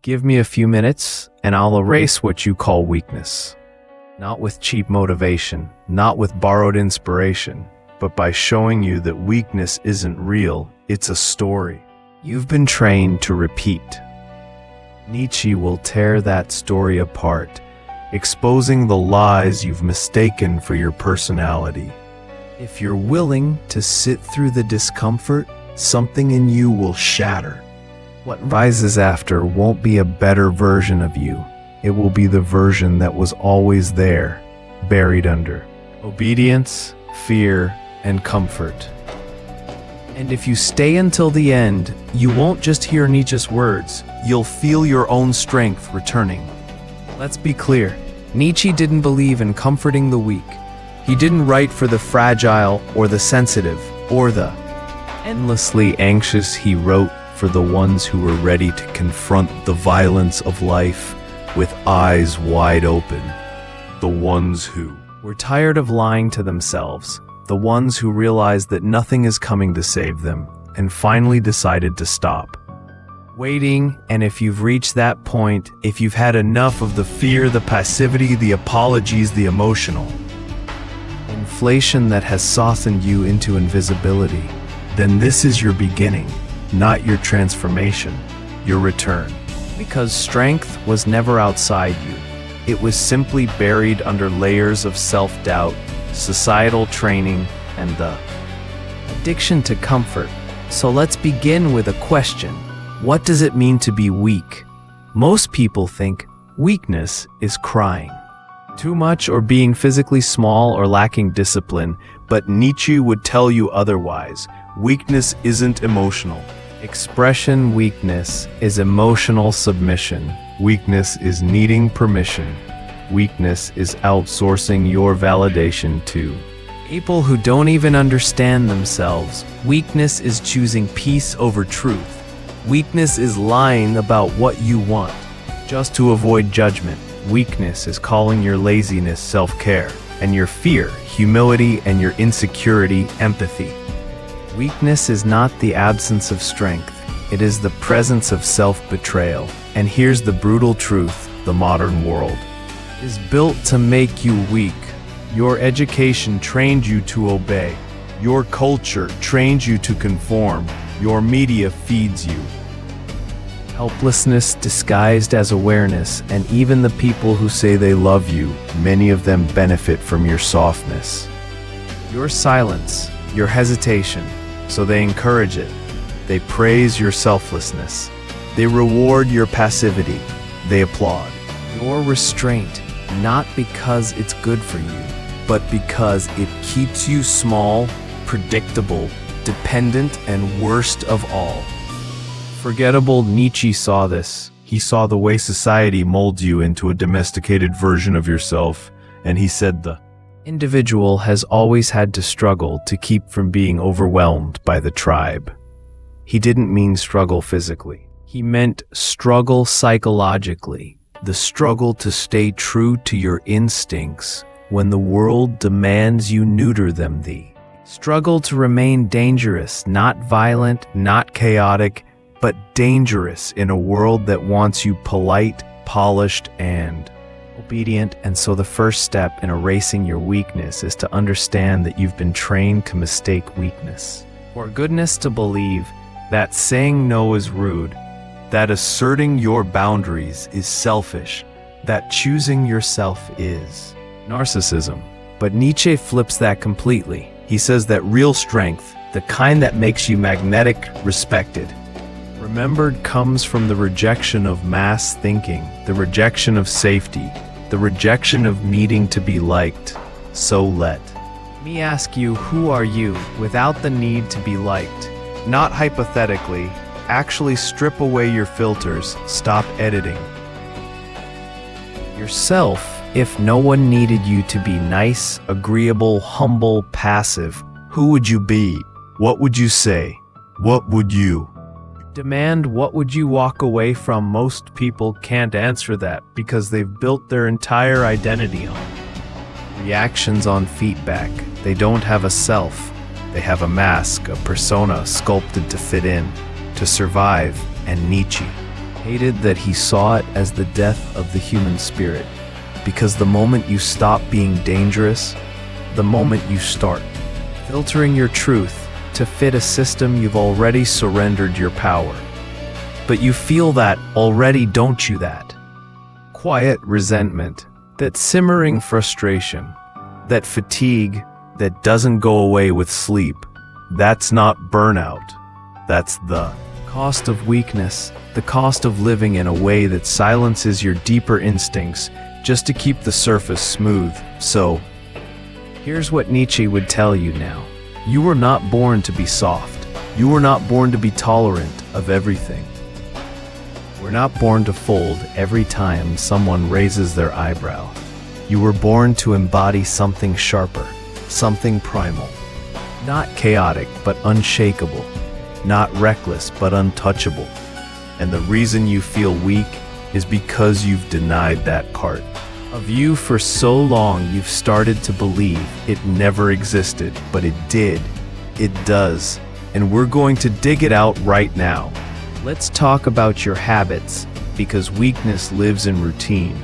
Give me a few minutes, and I'll erase what you call weakness. Not with cheap motivation, not with borrowed inspiration, but by showing you that weakness isn't real, it's a story you've been trained to repeat. Nietzsche will tear that story apart, exposing the lies you've mistaken for your personality. If you're willing to sit through the discomfort, something in you will shatter. What rises after won't be a better version of you. It will be the version that was always there, buried under obedience, fear, and comfort. And if you stay until the end, you won't just hear Nietzsche's words, you'll feel your own strength returning. Let's be clear, Nietzsche didn't believe in comforting the weak. He didn't write for the fragile or the sensitive or the endlessly anxious. He wrote for the ones who were ready to confront the violence of life with eyes wide open. The ones who were tired of lying to themselves. The ones who realized that nothing is coming to save them and finally decided to stop waiting. And if you've reached that point, if you've had enough of the fear, the passivity, the apologies, the emotional inflation that has softened you into invisibility, then this is your beginning, not your transformation, your return. Because strength was never outside you. It was simply buried under layers of self-doubt, societal training, and the addiction to comfort. So let's begin with a question. What does it mean to be weak? Most people think weakness is crying too much or being physically small or lacking discipline, but Nietzsche would tell you otherwise. Weakness isn't emotional expression. Weakness is emotional submission. Weakness is needing permission. Weakness is outsourcing your validation to people who don't even understand themselves. Weakness is choosing peace over truth. Weakness is lying about what you want just to avoid judgment. Weakness is calling your laziness self-care, and your fear humility, and your insecurity empathy. Weakness is not the absence of strength. It is the presence of self-betrayal. And here's the brutal truth: the modern world is built to make you weak. Your education trained you to obey. Your culture trained you to conform. Your media feeds you helplessness disguised as awareness, and even the people who say they love you, many of them benefit from your softness, your silence, your hesitation. So they encourage it. They praise your selflessness. They reward your passivity. They applaud your restraint, not because it's good for you, but because it keeps you small, predictable, dependent, and worst of all, forgettable. Nietzsche saw this. He saw the way society molds you into a domesticated version of yourself, and he said the individual has always had to struggle to keep from being overwhelmed by the tribe. He didn't mean struggle physically. He meant struggle psychologically. The struggle to stay true to your instincts when the world demands you neuter them. The struggle to remain dangerous, not violent, not chaotic, but dangerous in a world that wants you polite, polished, and obedient. And so the first step in erasing your weakness is to understand that you've been trained to mistake weakness for goodness, to believe that saying no is rude, that asserting your boundaries is selfish, that choosing yourself is narcissism. But Nietzsche flips that completely. He says that real strength, the kind that makes you magnetic, respected, remembered, comes from the rejection of mass thinking, the rejection of safety, the rejection of needing to be liked. So let me ask you, who are you without the need to be liked? Not hypothetically, actually strip away your filters, stop editing yourself. If no one needed you to be nice, agreeable, humble, passive, who would you be? What would you say? What would you demand? What would you walk away from? Most people can't answer that because they've built their entire identity on reactions, on feedback. They don't have a self. They have a mask, a persona sculpted to fit in, to survive. And Nietzsche hated that he saw it as the death of the human spirit, because the moment you stop being dangerous, the moment you start filtering your truth to fit a system, you've already surrendered your power. But you feel that already, don't you? That quiet resentment, that simmering frustration, that fatigue that doesn't go away with sleep. That's not burnout. That's the cost of weakness, the cost of living in a way that silences your deeper instincts just to keep the surface smooth. So, here's what Nietzsche would tell you now. You were not born to be soft. You were not born to be tolerant of everything. We're not born to fold every time someone raises their eyebrow. You were born to embody something sharper, something primal. Not chaotic, but unshakable. Not reckless, but untouchable. And the reason you feel weak is because you've denied that part of you for so long. You've started to believe it never existed, but it did. It does. And we're going to dig it out right now. Let's talk about your habits, because weakness lives in routine,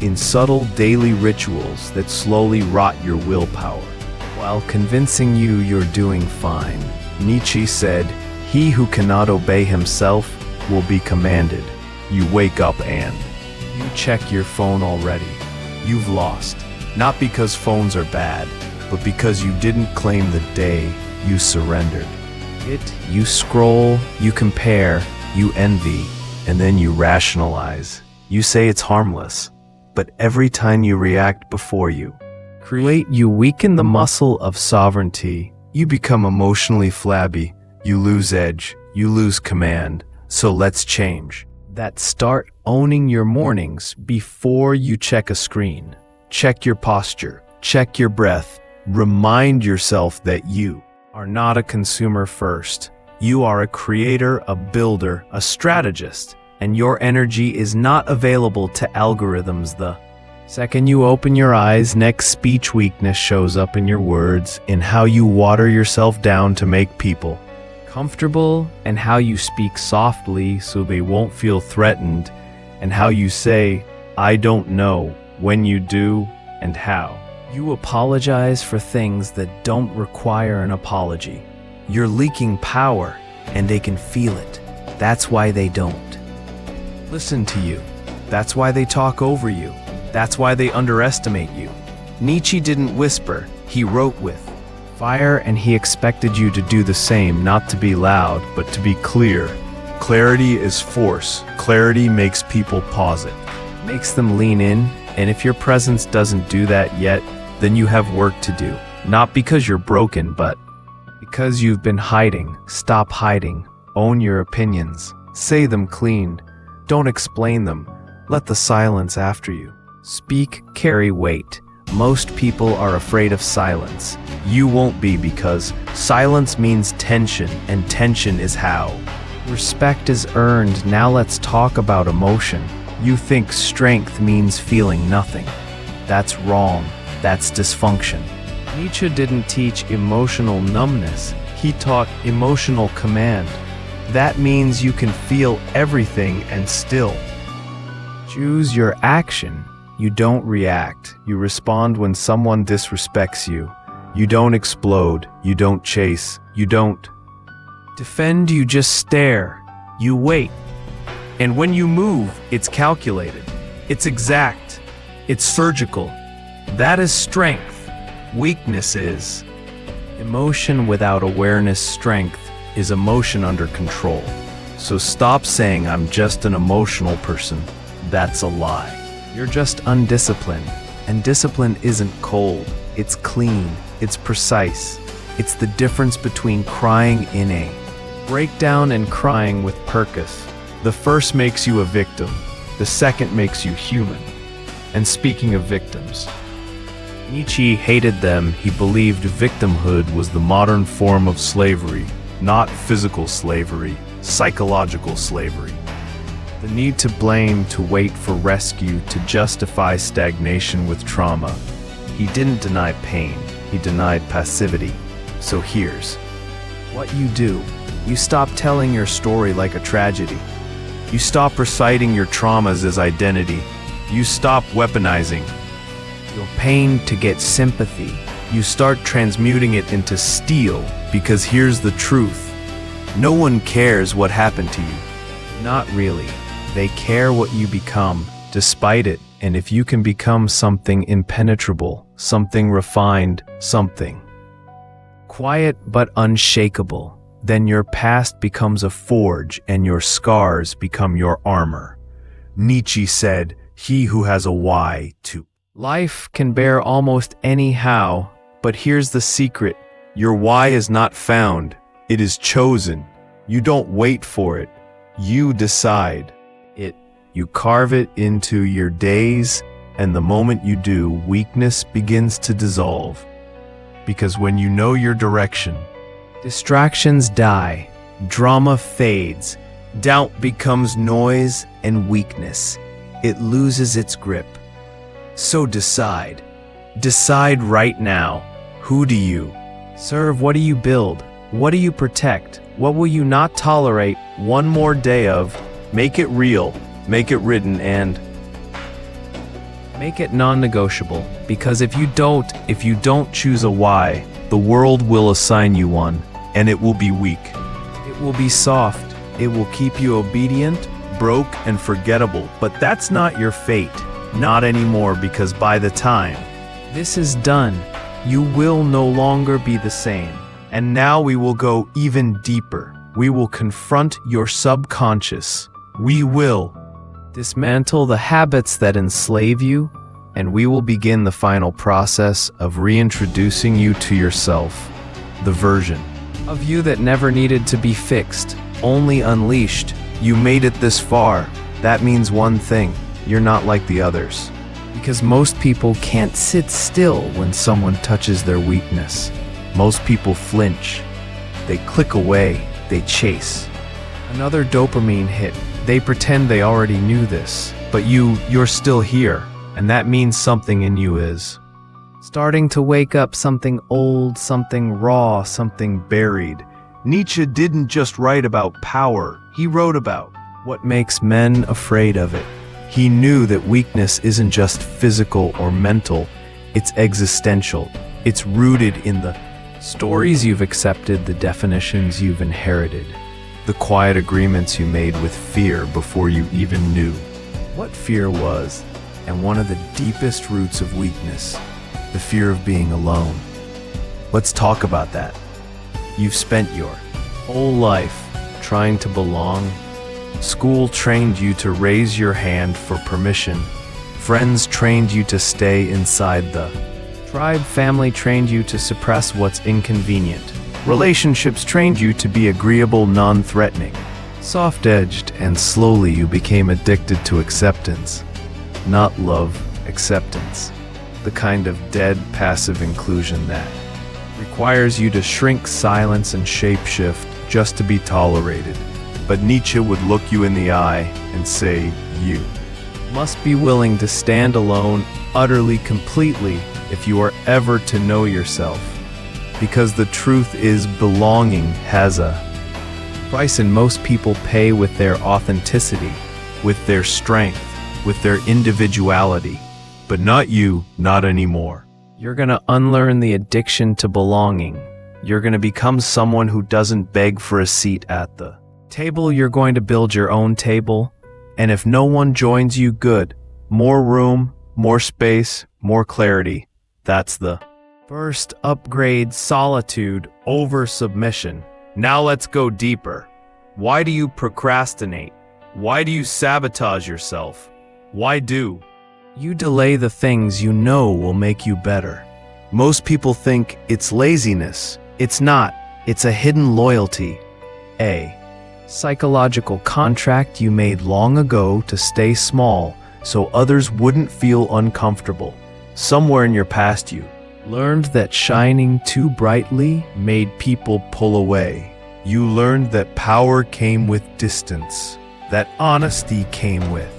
in subtle daily rituals that slowly rot your willpower, while convincing you you're doing fine. Nietzsche said, "He who cannot obey himself will be commanded." You wake up and you check your phone already. You've lost, not because phones are bad, but because you didn't claim the day you surrendered. You scroll, you compare, you envy, and then you rationalize. You say it's harmless, but every time you react before you create, you weaken the muscle of sovereignty. You become emotionally flabby, you lose edge, you lose command. So let's change that. Start owning your mornings before you check a screen. Check your posture, check your breath. Remind yourself that you are not a consumer first. You are a creator, a builder, a strategist, and your energy is not available to algorithms. The second you open your eyes, next speech weakness shows up in your words, in how you water yourself down to make people comfortable, and how you speak softly so they won't feel threatened, and how you say, "I don't know," when you do, and how you apologize for things that don't require an apology. You're leaking power, and they can feel it. That's why they don't listen to you. That's why they talk over you. That's why they underestimate you. Nietzsche didn't whisper, he wrote with fire, and he expected you to do the same, not to be loud, but to be clear. Clarity is force. Clarity makes people pause it, makes them lean in, and if your presence doesn't do that yet, then you have work to do. Not because you're broken, but because you've been hiding. Stop hiding. Own your opinions. Say them clean. Don't explain them. Let the silence after you speak carry weight. Most people are afraid of silence. You won't be, because silence means tension, and tension is how respect is earned. Now let's talk about emotion. You think strength means feeling nothing. That's wrong. That's dysfunction. Nietzsche didn't teach emotional numbness. He taught emotional command. That means you can feel everything and still choose your action. You don't react. You respond when someone disrespects you. You don't explode. You don't chase. You don't defend. You just stare. You wait. And when you move, it's calculated. It's exact. It's surgical. That is strength. Weakness is emotion without awareness. Strength is emotion under control. So stop saying, "I'm just an emotional person." That's a lie. You're just undisciplined. And discipline isn't cold. It's clean. It's precise. It's the difference between crying in a breakdown and crying with purpose. The first makes you a victim. The second makes you human. And speaking of victims, Nietzsche hated them. He believed victimhood was the modern form of slavery, not physical slavery, psychological slavery. The need to blame, to wait for rescue, to justify stagnation with trauma. He didn't deny pain, he denied passivity. So here's what you do. You stop telling your story like a tragedy. You stop reciting your traumas as identity. You stop weaponizing your pain to get sympathy. You start transmuting it into steel, because here's the truth. No one cares what happened to you. Not really. They care what you become, despite it. And if you can become something impenetrable, something refined, something quiet but unshakable, then your past becomes a forge and your scars become your armor. Nietzsche said, "He who has a why to life can bear almost any how." But here's the secret. Your why is not found. It is chosen. You don't wait for it. You decide it. You carve it into your days, and the moment you do, weakness begins to dissolve. Because when you know your direction, distractions die, drama fades, doubt becomes noise, and weakness, it loses its grip. So decide. Decide right now. Who do you serve? What do you build? What do you protect? What will you not tolerate one more day of? Make it real, make it written, and make it non-negotiable. Because if you don't choose a why, the world will assign you one, and it will be weak. It will be soft. It will keep you obedient, broke, and forgettable. But that's not your fate. Not anymore, because by the time this is done, you will no longer be the same. And now we will go even deeper. We will confront your subconscious. We will dismantle the habits that enslave you, and we will begin the final process of reintroducing you to yourself, the version of you that never needed to be fixed, only unleashed. You made it this far. That means one thing: you're not like the others. Because most people can't sit still when someone touches their weakness. Most people flinch. They click away. They chase another dopamine hit. They pretend they already knew this. But you're still here. And that means something in you is starting to wake up, something old, something raw, something buried. Nietzsche didn't just write about power. He wrote about what makes men afraid of it. He knew that weakness isn't just physical or mental, it's existential. It's rooted in the stories you've accepted, the definitions you've inherited, the quiet agreements you made with fear before you even knew what fear was. And one of the deepest roots of weakness, the fear of being alone. Let's talk about that. You've spent your whole life trying to belong. School trained you to raise your hand for permission. Friends trained you to stay inside the tribe. Family trained you to suppress what's inconvenient. Relationships trained you to be agreeable, non-threatening, soft-edged, and slowly you became addicted to acceptance. Not love, acceptance. The kind of dead, passive inclusion that requires you to shrink, silence, and shapeshift just to be tolerated. But Nietzsche would look you in the eye and say, you must be willing to stand alone, utterly, completely, if you are ever to know yourself. Because the truth is, belonging has a price, and most people pay with their authenticity, with their strength, with their individuality. But not you, not anymore. You're gonna unlearn the addiction to belonging. You're gonna become someone who doesn't beg for a seat at the table. You're going to build your own table. And if no one joins you, good. More room, more space, more clarity. That's the first upgrade. Solitude over submission. Now let's go deeper. Why do you procrastinate? Why do you sabotage yourself? Why do you delay the things you know will make you better? Most people think it's laziness. It's not. It's a hidden loyalty. A psychological contract you made long ago to stay small so others wouldn't feel uncomfortable. Somewhere in your past you learned that shining too brightly made people pull away. You learned that power came with distance, that honesty came with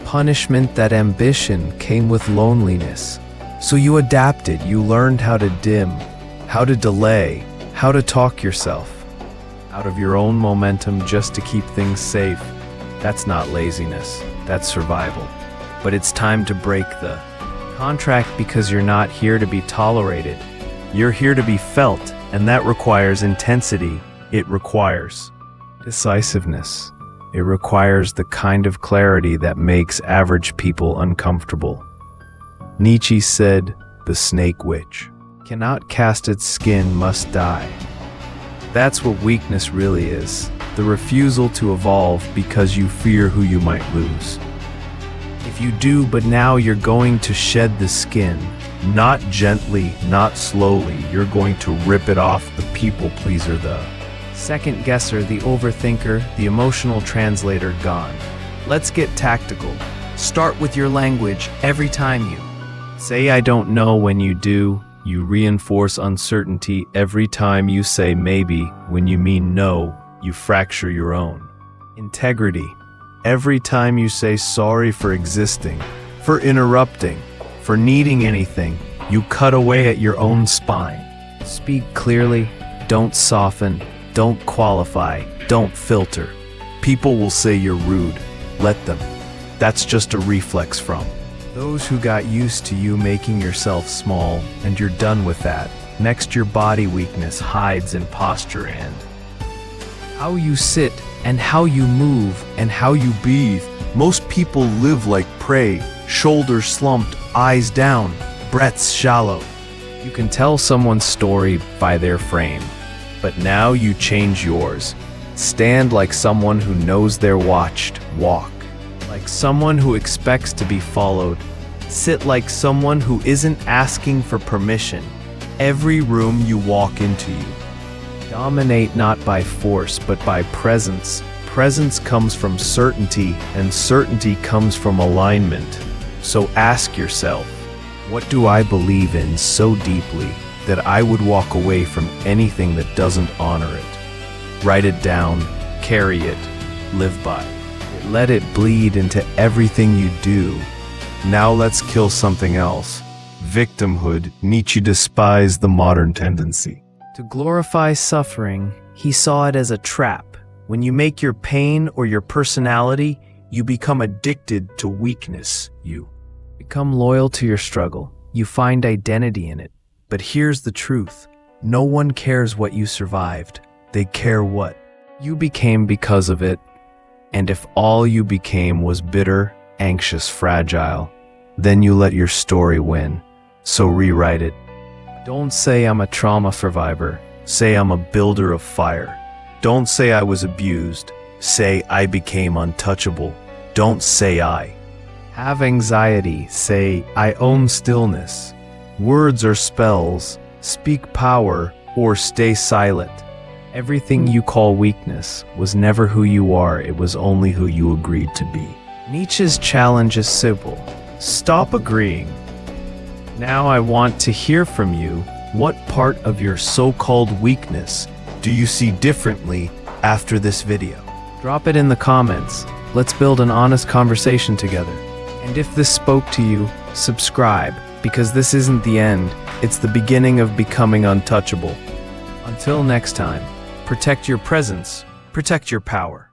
punishment, that ambition came with loneliness. So you adapted. You learned how to dim, how to delay, how to talk yourself out of your own momentum just to keep things safe. That's not laziness, that's survival. But it's time to break the contract because you're not here to be tolerated. You're here to be felt, and that requires intensity. It requires decisiveness. It requires the kind of clarity that makes average people uncomfortable. Nietzsche said, "The snake which cannot cast its skin must die." That's what weakness really is, the refusal to evolve because you fear who you might lose. If you do, but now you're going to shed the skin, not gently, not slowly, you're going to rip it off. The people pleaser, the second guesser, the overthinker, the emotional translator gone. Let's get tactical. Start with your language. Every time you say "I don't know," when you do, you reinforce uncertainty. Every time you say "maybe" when you mean no, you fracture your own integrity. Every time you say "sorry for existing," for interrupting, for needing anything, you cut away at your own spine. Speak clearly, don't soften, don't qualify, don't filter. People will say you're rude. Let them. That's just a reflex from those who got used to you making yourself small, and you're done with that. Next, your body weakness hides in posture and how you sit, and how you move, and how you breathe. Most people live like prey, shoulders slumped, eyes down, breaths shallow. You can tell someone's story by their frame, but now you change yours. Stand like someone who knows they're watched. Walk like someone who expects to be followed. Sit like someone who isn't asking for permission. Every room you walk into, you dominate not by force but by presence. Presence comes from certainty, and certainty comes from alignment. So ask yourself, what do I believe in so deeply that I would walk away from anything that doesn't honor it? Write it down, carry it, live by it. Let it bleed into everything you do. Now let's kill something else. Victimhood. Nietzsche despised the modern tendency to glorify suffering. He saw it as a trap. When you make your pain or your personality, you become addicted to weakness. You become loyal to your struggle. You find identity in it. But here's the truth. No one cares what you survived. They care what you became because of it. And if all you became was bitter, anxious, fragile, then you let your story win. So rewrite it. Don't say "I'm a trauma survivor." Say "I'm a builder of fire." Don't say "I was abused." Say "I became untouchable." Don't say "I have anxiety." Say "I own stillness." Words are spells. Speak power or stay silent. Everything you call weakness was never who you are. It was only who you agreed to be. Nietzsche's challenge is simple. Stop agreeing. Now I want to hear from you. What part of your so-called weakness do you see differently after this video? Drop it in the comments. Let's build an honest conversation together. And if this spoke to you, subscribe, because this isn't the end. It's the beginning of becoming untouchable. Until next time, protect your presence, protect your power.